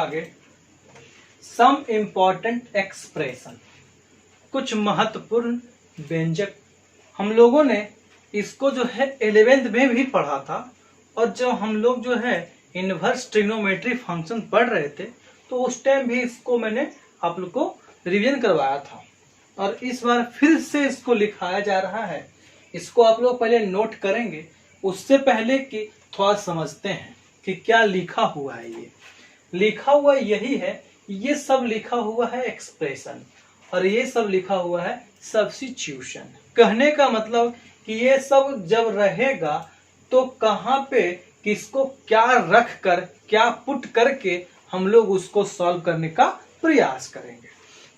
आगे some important expression, कुछ महत्वपूर्ण व्यंजक। हम लोगों ने इसको जो है 11th में भी पढ़ा था, और जब हम लोग जो है इनवर्स ट्रिग्नोमेट्री फंक्शन पढ़ रहे थे तो उस टाइम भी इसको मैंने आप लोग को रिवीजन करवाया था, और इस बार फिर से इसको लिखाया जा रहा है। इसको आप लोग पहले नोट करेंगे, उससे पहले कि थोड़ा समझते हैं कि क्या लिखा हुआ है। ये लिखा हुआ यही है, ये सब लिखा हुआ है एक्सप्रेशन, और ये सब लिखा हुआ है सब्स्टिट्यूशन। कहने का मतलब कि ये सब जब रहेगा तो कहाँ पे किसको क्या रख कर, क्या पुट करके हम लोग उसको सॉल्व करने का प्रयास करेंगे।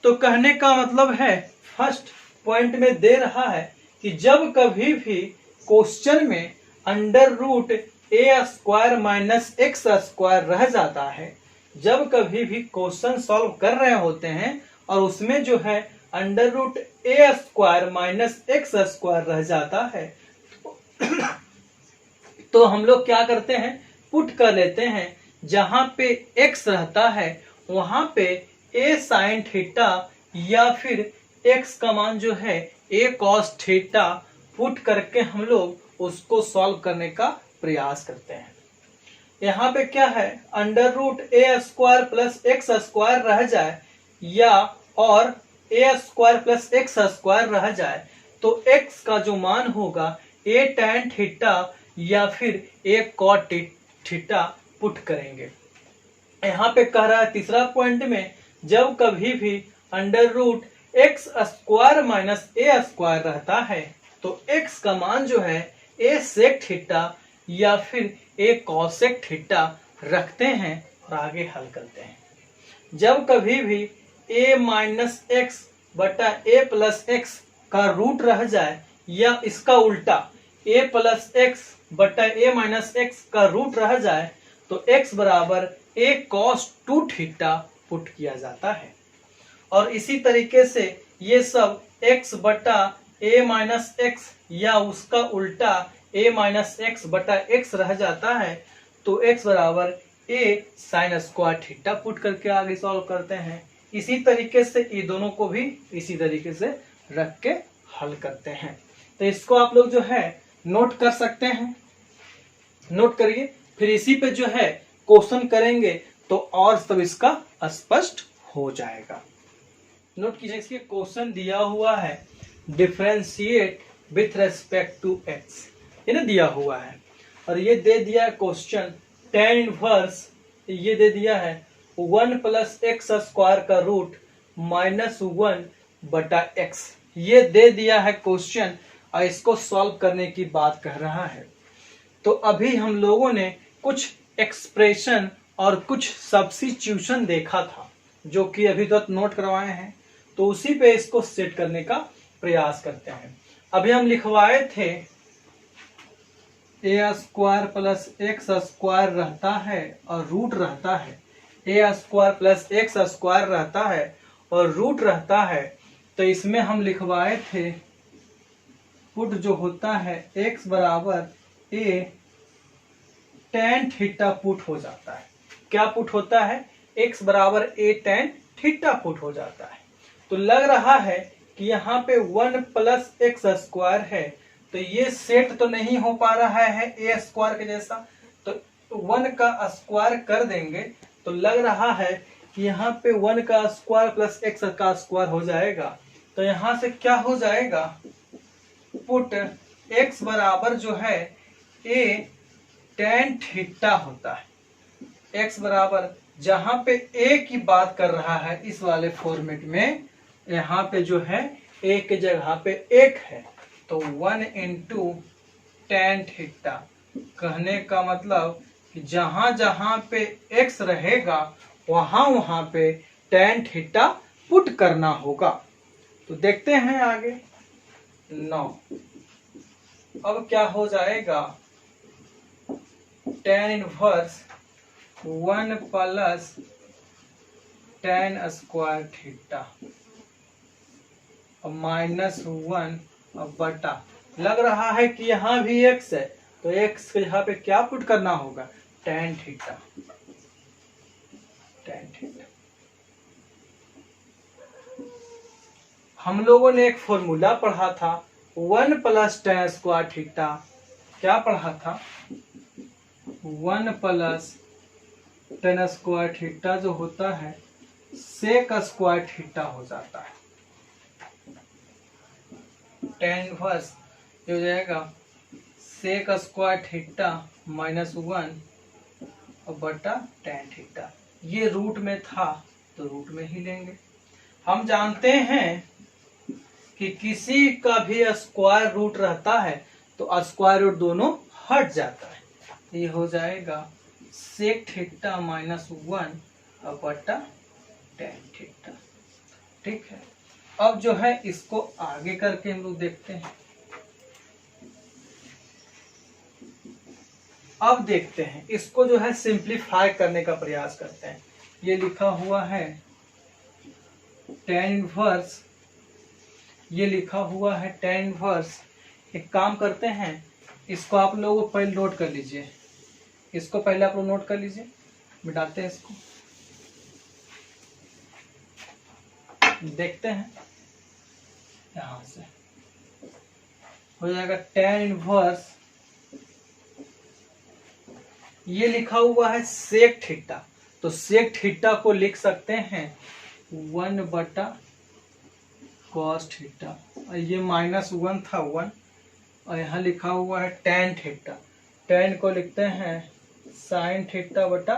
तो कहने का मतलब है, फर्स्ट पॉइंट में दे रहा है कि जब कभी भी क्वेश्चन में अंडर रूट ए स्क्वायर माइनस एक्स स्क्वायर रह जाता है, जब कभी भी क्वेश्चन सॉल्व कर रहे होते हैं और उसमें जो है अंडर रूट ए स्क्वायर माइनस एक्स स्क्वायर रह जाता है, तो हम लोग क्या करते हैं, पुट कर लेते हैं। जहां पे x रहता है वहां पे a साइन थीटा या फिर x का मान जो है a कॉस थीटा पुट करके हम लोग उसको सॉल्व करने का प्रयास करते हैं। यहाँ पे क्या है, अंडर रूट ए स्क्वायर प्लस एक्स स्क्वायर रह जाए या और ए स्क्वायर प्लस एक्स स्क्वायर रह जाए, तो x का जो मान होगा a tan थीटा या फिर a cot थीटा पुट करेंगे। यहाँ पे कह रहा है तीसरा पॉइंट में, जब कभी भी under root x square minus a square रहता है तो x का मान जो है a सेक थीटा या फिर a कॉसेक थीटा रखते हैं और आगे हल करते हैं। जब कभी भी a माइनस एक्स बटा a प्लस एक्स का रूट रह जाए या इसका उल्टा a प्लस एक्स बटा a माइनस एक्स का रूट रह जाए, तो x बराबर a cos 2 थीटा पुट किया जाता है। और इसी तरीके से ये सब x बटा a माइनस एक्स या उसका उल्टा a माइनस एक्स बटा x रह जाता है, तो x बराबर a sine square theta put करके आगे सॉल्व करते हैं। इसी तरीके से ये दोनों को भी इसी तरीके से रख के हल करते हैं। तो इसको आप लोग जो है नोट कर सकते हैं, नोट करिए, फिर इसी पे जो है क्वेश्चन करेंगे तो और सब इसका स्पष्ट हो जाएगा। नोट कीजिए, इसके क्वेश्चन दिया हुआ है differentiate with respect to X, ये ना दिया हुआ है, और ये दे दिया है क्वेश्चन tan इनवर्स, ये दे दिया है 1 प्लस एक्स स्क्वायर का रूट माइनस 1 बटा एक्स, ये दे दिया है क्वेश्चन, और इसको सॉल्व करने की बात कह रहा है। तो अभी हम लोगों ने कुछ एक्सप्रेशन और कुछ सब्स्टिट्यूशन देखा था जो कि अभी तक नोट करवाए हैं, तो उसी पे इसको सेट करने का प्रयास करते हैं। अभी हम लिखवाए थे ए स्क्वायर प्लस एक्स स्क्वायर रहता है और रूट रहता है, ए स्क्वायर प्लस एक्स स्क्वायर रहता है और रूट रहता है, तो इसमें हम लिखवाए थे पुट जो होता है x बराबर a tan थीटा पुट हो जाता है। क्या पुट होता है, x बराबर a tan थीटा पुट हो जाता है। तो लग रहा है कि यहाँ पे 1 प्लस एक्स स्क्वायर है, तो ये सेट तो नहीं हो पा रहा है a स्क्वायर के जैसा, तो 1 का स्क्वायर कर देंगे, तो लग रहा है कि यहाँ पे 1 का स्क्वायर प्लस एक्स का स्क्वायर हो जाएगा। तो यहाँ से क्या हो जाएगा, पुट x बराबर जो है a tan थीटा होता है। x बराबर जहां पे a की बात कर रहा है इस वाले फॉर्मेट में, यहाँ पे जो है a के जगह पे 1 है, तो 1 इंटू tan थीटा। कहने का मतलब कि जहां जहां पे x रहेगा वहां वहां पे tan थीटा पुट करना होगा। तो देखते हैं आगे 9। अब क्या हो जाएगा, tan inverse 1 plus tan square theta और माइनस 1 अब बटा, लग रहा है कि यहाँ भी x है, तो x के यहाँ पे क्या पुट करना होगा, tan थीटा। tan theta. हम लोगों ने एक फॉर्मूला पढ़ा था 1 प्लस tan स्क्वायर थीटा। क्या पढ़ा था? 1 प्लस tan स्क्वायर थीटा जो होता है सेक स्क्वायर थीटा हो जाता है। tan इनवर्स ये हो जाएगा सेक स्क्वायर थीटा माइनस 1 और बटा tan थीटा। ये रूट में था तो रूट में ही लेंगे। हम जानते हैं कि किसी का भी स्क्वायर रूट रहता है तो स्क्वायर रूट दोनों हट जाता है। ये हो जाएगा सेक थीटा माइनस 1 और बटा tan थीटा। ठीक है, अब जो है इसको आगे करके हम लोग देखते हैं। अब देखते हैं इसको जो है सिंप्लीफाई करने का प्रयास करते हैं। ये लिखा हुआ है tan इनवर्स, ये लिखा हुआ है tan इनवर्स। एक काम करते हैं, इसको आप लोग पहले नोट कर लीजिए, इसको पहले आप लोग नोट कर लीजिए। मिटाते हैं इसको, देखते हैं। यहां से हो जाएगा tan इनवर्स, ये लिखा हुआ है सेक थीटा, तो सेक थीटा को लिख सकते हैं 1 बटा कॉस थीटा, और ये माइनस 1 था 1, और यहाँ लिखा हुआ है tan थीटा, tan को लिखते हैं साइन थीटा बटा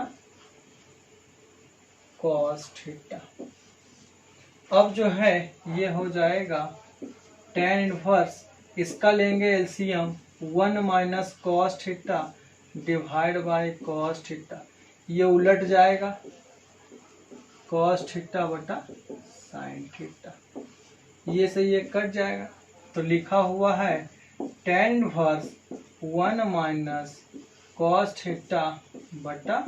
कॉस थीटा। अब जो है ये हो जाएगा tan इनवर्स, इसका लेंगे LCM 1 minus cos theta divide by cos theta, ये उलट जाएगा कॉस थीटा बटा साइन थीटा, ये से ये कट जाएगा। तो लिखा हुआ है tan inverse 1 minus cos theta बटा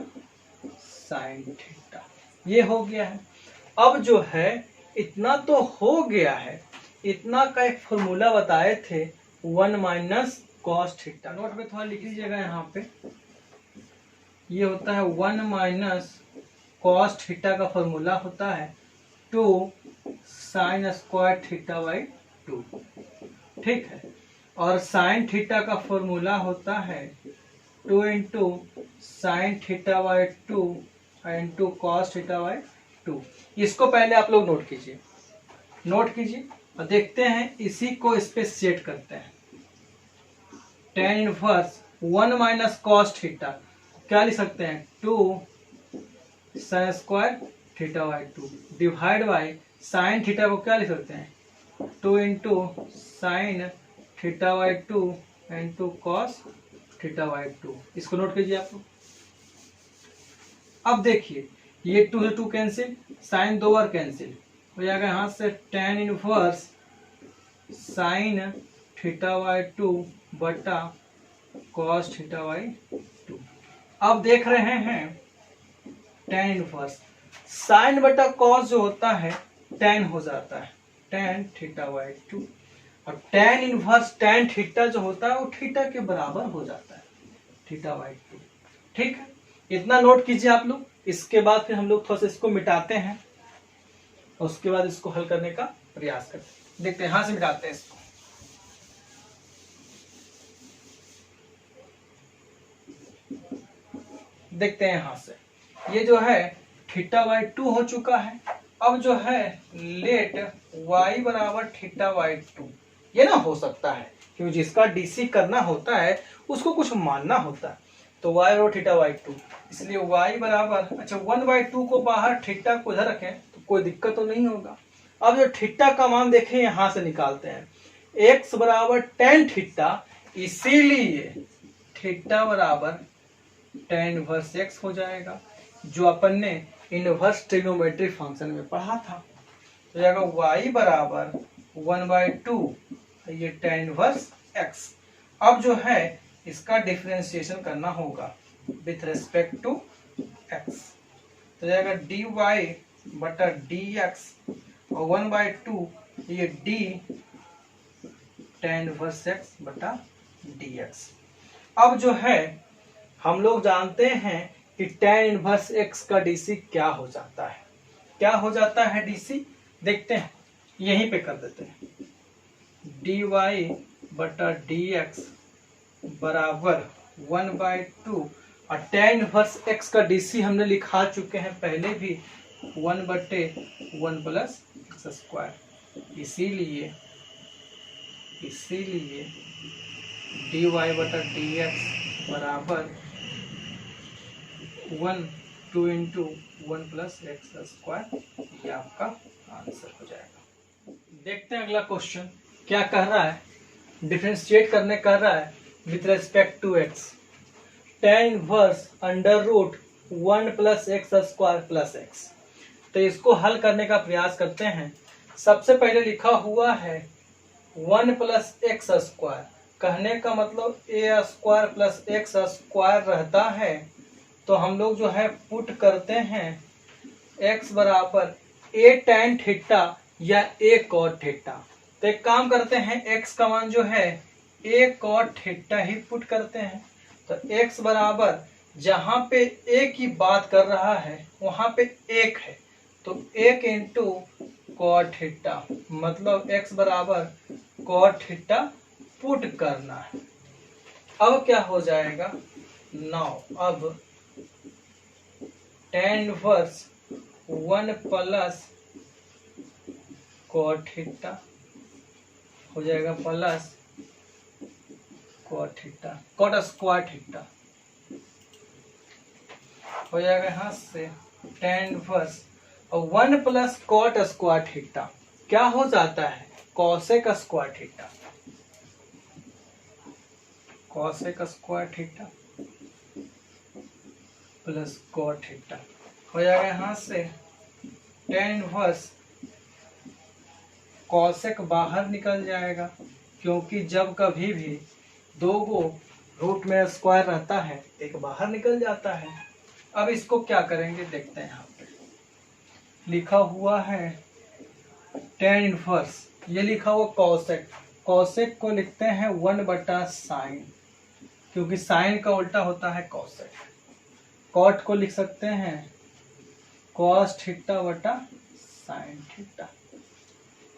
साइन थीटा, ये हो गया है। अब जो है इतना तो हो गया है, इतना का एक फॉर्मूला बताए थे 1 माइनस कॉस थीटा, नोट में थोड़ा लिख लीजिएगा। यहाँ पे ये होता है 1 माइनस कॉस थीटा का फॉर्मूला होता है 2 साइन स्क्वायर थीटा बाई 2। ठीक है, और साइन थीटा का फॉर्मूला होता है 2 into sine theta by 2 into cos theta by 2। इसको पहले आप लोग नोट कीजिए, नोट कीजिए और देखते हैं, इसी को इस पे सेट करते हैं। tan inverse 1 minus cos theta क्या लिख सकते हैं 2 sine square theta by 2 divide by sine theta को क्या लिख सकते हैं 2 into sine theta by 2 into cos theta by 2। इसको नोट कीजिए आप लोग। अब देखिए ये 2 से 2 कैंसिल, साइन 2 बार कैंसिल हो जाएगा, यहाँ से tan inverse sine theta by 2 बटा कॉस थीटा बाई 2। अब देख रहे हैं tan इनवर्स साइन बटा कॉस जो होता है tan हो जाता है tan थीटा बाई 2, और tan इनवर्स tan थीटा जो होता है वो थीटा के बराबर हो जाता है थीटा बाई 2। ठीक है, इतना नोट कीजिए आप लोग। इसके बाद फिर हम लोग थोड़ा सा इसको मिटाते हैं और उसके बाद इसको हल करने का प्रयास करते हैं। देखते हैं, यहां से मिटाते हैं इसको। देखते हैं यहां से, ये जो है थीटा बाई 2 हो चुका है। अब जो है लेट y बराबर थीटा बाई 2, ये ना हो सकता है क्योंकि जिसका डीसी करना होता है उसको कुछ मानना होता है, तो y और थीटा बाई 2, इसलिए y बराबर, अच्छा 1/2 को बाहर थीटा को इधर रखें तो कोई दिक्कत तो नहीं होगा। अब जो थीटा का मान देखें यहां से निकालते हैं, x बराबर tan थीटा, इसीलिए थीटा बराबर tan इनवर्स x हो जाएगा, जो अपन ने इनवर्स ट्रिग्नोमेट्री फंक्शन में पढ़ा था। तो जाएगा y बराबर 1/2, ये tan इनवर्स x। अब जो है इसका डिफरेंशिएशन करना होगा विथ रिस्पेक्ट टू x, तो जाएगा dy बटा dx, और 1/2 ये d tan इनवर्स x बटा dx। अब जो है हम लोग जानते हैं कि tan इनवर्स x का DC क्या हो जाता है। क्या हो जाता है DC, देखते हैं, यहीं पे कर देते हैं। dy/dx बराबर 1/2 और tan इनवर्स x का DC हमने लिखा चुके हैं पहले भी 1/1 प्लस एक्स स्क्वायर। इसीलिए dy/dx बराबर 2 इंटू 1 प्लस एक्स स्क्वायर, ये आपका आंसर हो जाएगा। देखते हैं अगला क्वेश्चन क्या कह रहा है। डिफरेंशिएट करने कह रहा है with respect to X. tan inverse under root 1 plus X square plus X. तो इसको हल करने का प्रयास करते हैं। सबसे पहले लिखा हुआ है 1 प्लस एक्स स्क्वायर, कहने का मतलब ए स्क्वायर प्लस एक्स स्क्वायर रहता है। तो हम लोग जो है पुट करते हैं x बराबर a tan थीटा या a cot थीटा। तो एक काम करते हैं, x का मान जो है a cot theta he put करते हैं। तो x बराबर जहां पे a की बात कर रहा है वहां पे 1 है, तो 1 इंटू कॉट थीटा, मतलब x बराबर कॉट थीटा पुट करना है। अब क्या हो जाएगा, नाउ अब tan inverse 1 plus cot theta हो जाएगा plus cot theta, cot square theta हो जाएगा यहाँ से tan इनवर्स और 1 प्लस कॉट स्क्वायर थीटा क्या हो जाता है, cosec square theta, cosec square theta plus cot theta हो जाएगा यहाँ से tan इनवर्स कॉसेक बाहर निकल जाएगा, क्योंकि जब कभी भी दो गो रूट में स्क्वायर रहता है एक बाहर निकल जाता है। अब इसको क्या करेंगे देखते हैं। यहाँ पे लिखा हुआ है tan इनवर्स, ये लिखा हुआ कॉसेक, कॉसेक को लिखते हैं 1/sin, क्योंकि साइन का उल्टा होता है कॉसेक। कॉट को लिख सकते हैं कॉस थीटा बटा साइन थीटा।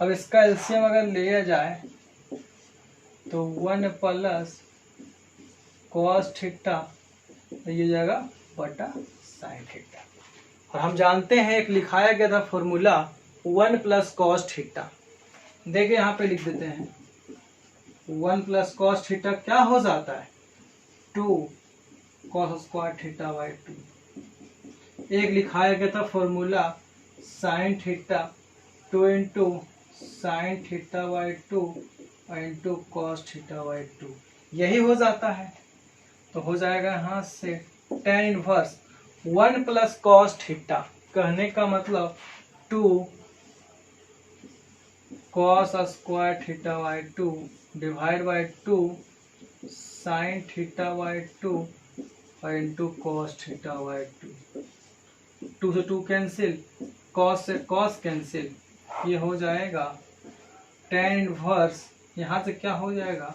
अब इसका एलसीएम अगर लिया जाए तो 1 प्लस कॉस थीटा ये जाएगा बटा साइन थीटा। और हम जानते हैं एक लिखाया गया था फॉर्मूला 1 प्लस कॉस थीटा, देखिए यहाँ पे लिख देते हैं 1 प्लस कॉस थीटा क्या हो जाता है 2 कॉस स्क्वायर थीटा बाई 2। एक लिखाया गया था formula sine theta 2 into sine theta by 2 into cos theta by 2, यही हो जाता है। तो हो जाएगा यहाँ से tan inverse 1 plus cos theta, कहने का मतलब 2 cos square theta by 2 divide by 2 sine theta by 2 into cos theta by 2 से 2 कैंसिल, कॉस से कॉस कैंसिल, ये हो जाएगा tan इनवर्स, यहाँ से क्या हो जाएगा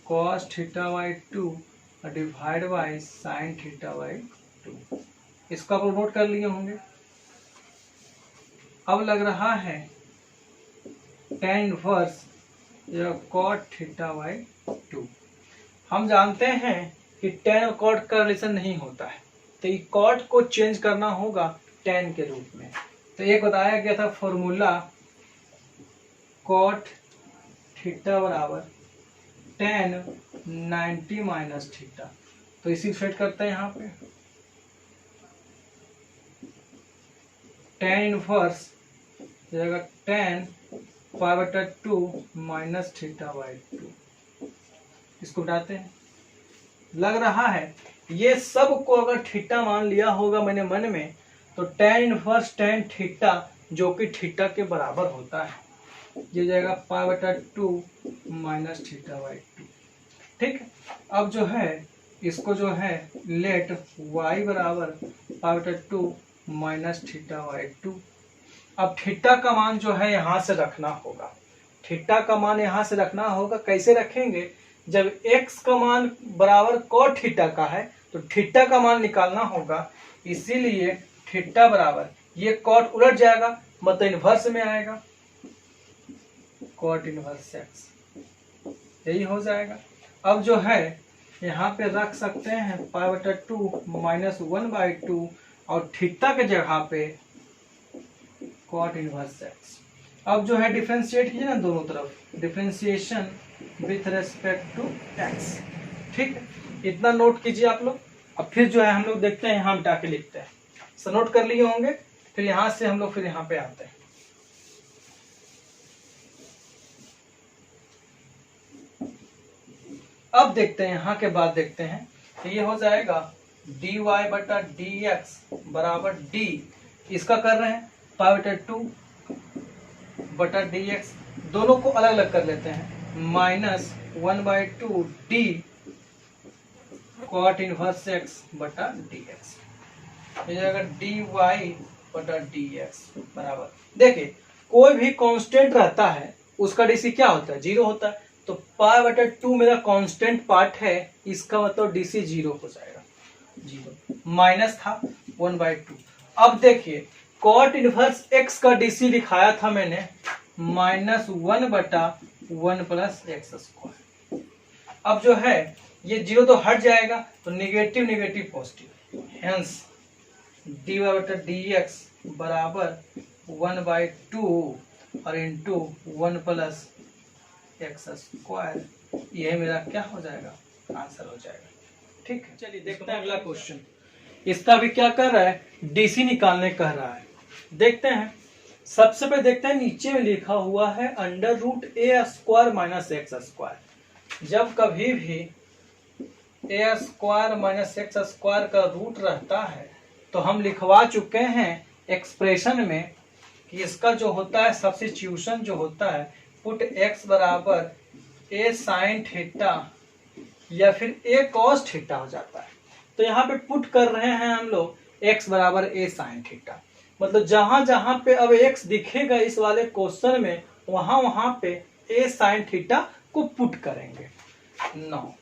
cos theta by 2 divide by sine theta by 2। इसको आप नोट कर लिए होंगे। अब लग रहा है tan inverse cot theta by 2। हम जानते हैं कि tan और कॉट का रिलेशन नहीं होता है, तो ये कॉट को चेंज करना होगा tan के रूप में। तो एक बताया गया था फॉर्मूला कॉट थीटा बराबर tan 90 माइनस थीटा, तो इसी सेट करते हैं यहाँ पे tan इनवर्स जाएगा tan π/2 माइनस थीटा बाई 2। इसको बताते हैं, लग रहा है ये सब को अगर थीटा मान लिया होगा मैंने मन में, तो tan इनवर्स tan थीटा जो कि थीटा के बराबर होता है, ये जाएगा π/2 माइनस थीटा बाई 2। ठीक है, अब जो है इसको जो है लेट y बराबर π/2 माइनस थीटा बाई 2। अब थीटा का मान जो है यहाँ से रखना होगा, थीटा का मान यहाँ से रखना होगा। कैसे रखेंगे, जब x का मान बराबर cot थीटा का है तो थीटा का मान निकालना होगा, इसीलिए थीटा बराबर ये कॉट उलट जाएगा, मतलब इनवर्स में आएगा, कॉट इनवर्स एक्स, यही हो जाएगा। अब जो है यहाँ पे रख सकते हैं π/2 माइनस 1/2 और थीटा के जगह पे कॉट इनवर्स एक्स। अब जो है डिफरेंशिएट कीजिए ना दोनों तरफ, differentiation with respect to X. ठीक है, इतना नोट कीजिए आप लोग। अब फिर जो है हम लोग देखते हैं, यहाँ मिटा के लिखते हैं। सो नोट कर लिए होंगे, फिर यहाँ से हम लोग फिर यहाँ पे आते हैं। अब देखते हैं, यहाँ के बाद देखते हैं, तो ये हो जाएगा dy/dx बराबर d, इसका कर रहे हैं π/2/dx, दोनों को अलग अलग कर लेते हैं, minus 1/2 d cot inverse x बटा dx, ये जाएगा dy/dx बराबर। देखिए कोई भी कांस्टेंट रहता है उसका डीसी क्या होता है, 0 होता है। तो π/2 मेरा कांस्टेंट पार्ट है, इसका मतलब डीसी 0 हो जाएगा, 0 माइनस था 1/2। अब देखिए कॉट इनवर्स x का डीसी लिखाया था मैंने -1/1 प्लस एक्स स्क्वायर। अब जो है ये 0 तो हट जाएगा, तो negative negative positive, hence dy/dx बराबर 1/2 और इंटू 1 प्लस एक्स स्क्वायर, यह मेरा क्या हो जाएगा, आंसर हो जाएगा। ठीक है, चलिए देखते हैं अगला क्वेश्चन। इसका भी क्या कर रहा है, डीसी निकालने कह रहा है। देखते हैं, सबसे पहले देखते हैं नीचे में लिखा हुआ है √a² माइनस एक्स स्क्वायर। जब कभी भी a² माइनस एक्स स्क्वायर का रूट रहता है तो हम लिखवा चुके हैं एक्सप्रेशन में कि इसका जो होता है सब्स्टिट्यूशन जो होता है, पुट x बराबर a साइन थीटा या फिर a कॉस थीटा हो जाता है। तो यहाँ पे पुट कर रहे हैं हम लोग x बराबर a साइन थीटा, मतलब जहां जहां पे अब x दिखेगा इस वाले क्वेश्चन में, वहां वहां पे a साइन थीटा को पुट करेंगे। 9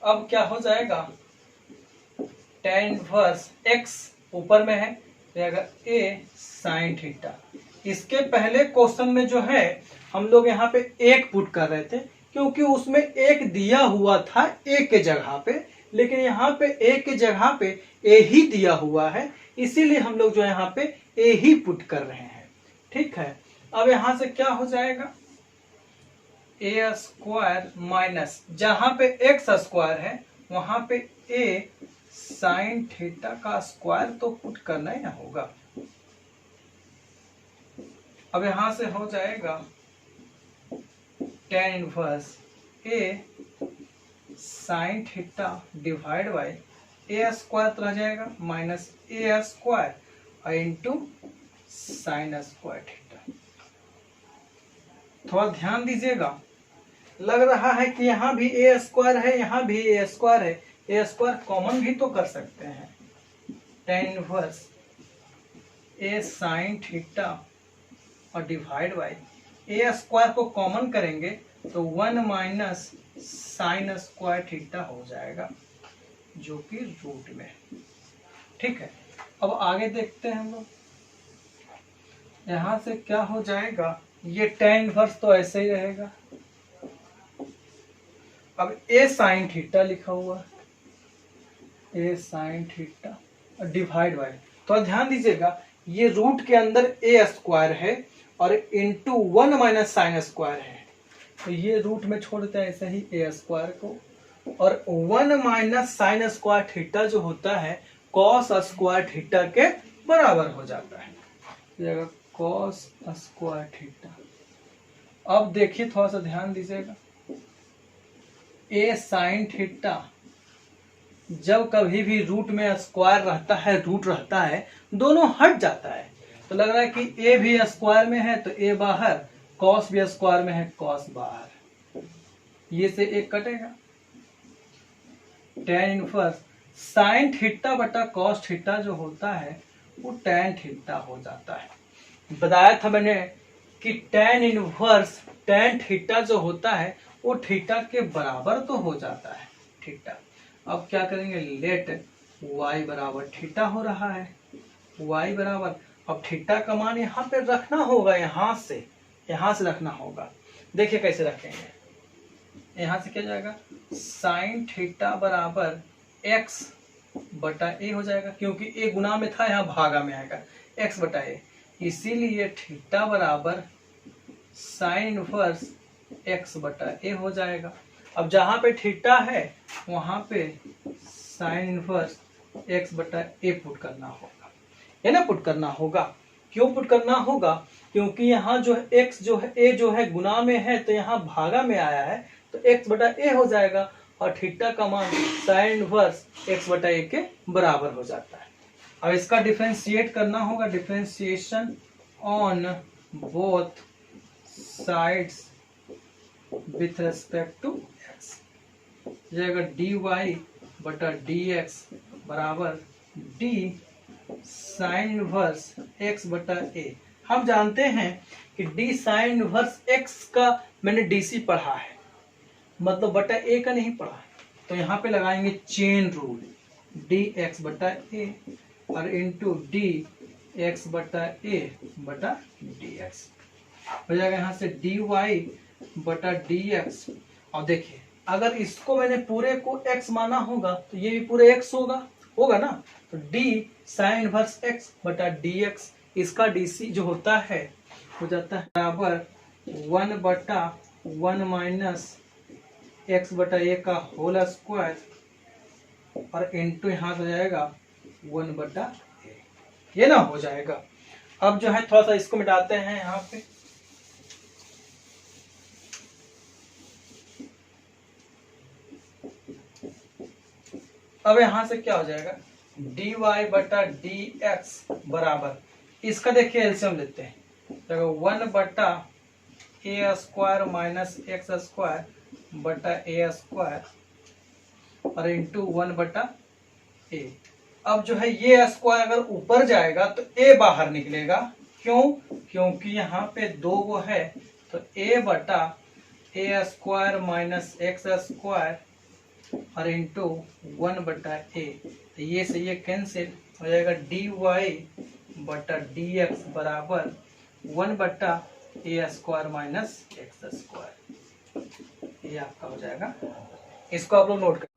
अब क्या हो जाएगा, tan इनवर्स x ऊपर में है, a साइन थीटा। इसके पहले क्वेश्चन में जो है हम लोग यहाँ पे 1 पुट कर रहे थे, क्योंकि उसमें 1 दिया हुआ था a के जगह पे, लेकिन यहाँ पे a के जगह पे a ही दिया हुआ है, इसीलिए हम लोग जो यहाँ पे a ही पुट कर रहे हैं। ठीक है, अब यहाँ से क्या हो जाएगा, a² माइनस जहां पे x स्क्वायर है वहां पे a साइन थीटा का स्क्वायर तो पुट करना ही ना होगा। अब यहां से हो जाएगा tan inverse a sine theta divide by a² तो रह जाएगा minus a² into sine square theta. थोड़ा ध्यान दीजिएगा, लग रहा है कि यहाँ भी a² है, यहाँ भी a² है, a² कॉमन भी तो कर सकते हैं। tan inverse a sine theta और डिवाइड बाय a² को कॉमन करेंगे तो 1 माइनस साइन स्क्वायर थीटा हो जाएगा, जो कि रूट में। ठीक है, अब आगे देखते हैं हम लोग, यहां से क्या हो जाएगा, ये tan इनवर्स तो ऐसे ही रहेगा। अब a साइन थीटा लिखा हुआ है, a साइन थीटा और डिवाइड बाय, तो ध्यान दीजिएगा ये रूट के अंदर a² है और इंटू 1 माइनस साइन स्क्वायर है, तो ये रूट में छोड़ देते हैं ऐसे ही a² को, और 1 माइनस साइन स्क्वायर थीटा जो होता है कॉस स्क्वायर थीटा के बराबर हो जाता है, कॉस स्क्वायर थीटा। अब देखिए थोड़ा सा ध्यान दीजिएगा, a साइन थीटा जब कभी भी रूट में स्क्वायर रहता है, रूट रहता है, दोनों हट जाता है, तो लग रहा है कि a भी स्क्वायर में है तो a बाहर, कॉस भी स्क्वायर में है कॉस बाहर, ये से एक कटेगा। tan इनवर्स साइन थीटा बटा कॉस थीटा जो होता है वो tan थीटा हो जाता है। बताया था मैंने कि tan इनवर्स tan थीटा जो होता है वो थीटा के बराबर तो हो जाता है थीटा। अब क्या करेंगे, लेट y बराबर थीटा हो रहा है, y बराबर, अब थीटा का मान यहाँ पे रखना होगा, यहाँ से रखना होगा। देखिए कैसे रखेंगे, यहाँ से क्या जाएगा, साइन थीटा बराबर x बटा ए हो जाएगा, क्योंकि ए गुना में था, यहाँ भागा में आएगा, x बटा ए, इसीलिए थीटा बराबर साइन इनवर्स x बटा ए हो जाएगा। अब जहां पे थीटा है वहां पे साइन इनवर्स x बटा ए पुट करना होगा, है ना, पुट करना होगा। क्यों पुट करना होगा, क्योंकि यहाँ जो है x जो है a जो है गुना में है, तो यहाँ भागा में आया है, तो x बटा ए हो जाएगा, और थीटा का मान साइन इनवर्स x बटा ए के बराबर हो जाता है। अब इसका डिफरेंशिएट करना होगा, differentiation on both sides with respect to x, जाएगा dy बटा dx बराबर d साइन इनवर्स x बटा a। हम जानते हैं कि d साइन इनवर्स x का मैंने dc पढ़ा है, मतलब बटा a का नहीं पढ़ा है, तो यहाँ पे लगाएंगे चेन रूल, dx बटा a और इंटू dx बटा a बटा dx हो जाएगा, यहाँ से dy बटा dx। और देखिए अगर इसको मैंने पूरे को x माना होगा तो ये भी पूरे x होगा ना, तो d साइन इनवर्स x बटा dx, इसका dc जो होता है हो जाता है बराबर 1 बटा 1 माइनस x बटा a का होल स्क्वायर, और इंटू यहाँ हो जाएगा 1 बटा a, ये ना हो जाएगा। अब जो है थोड़ा सा इसको मिटाते हैं यहाँ पे, अब यहाँ से क्या हो जाएगा, dy बटा dx बराबर, इसका देखिए एलसीएम लेते हैं, 1 बटा ए स्क्वायर माइनस एक्स स्क्वायर बटा ए स्क्वायर और इंटू 1 बटा ए। अब जो है ये स्क्वायर अगर ऊपर जाएगा तो ए बाहर निकलेगा, क्यों, क्योंकि यहाँ पे 2 वो है, तो ए बटा ए स्क्वायर माइनस एक्स स्क्वायर और इंटू 1 बटा ए, तो ये से ये कैंसिल हो जाएगा, dy बटा dx बराबर 1 बटा ए स्क्वायर माइनस एक्स स्क्वायर, ये आपका हो जाएगा। इसको आप लोग नोट कर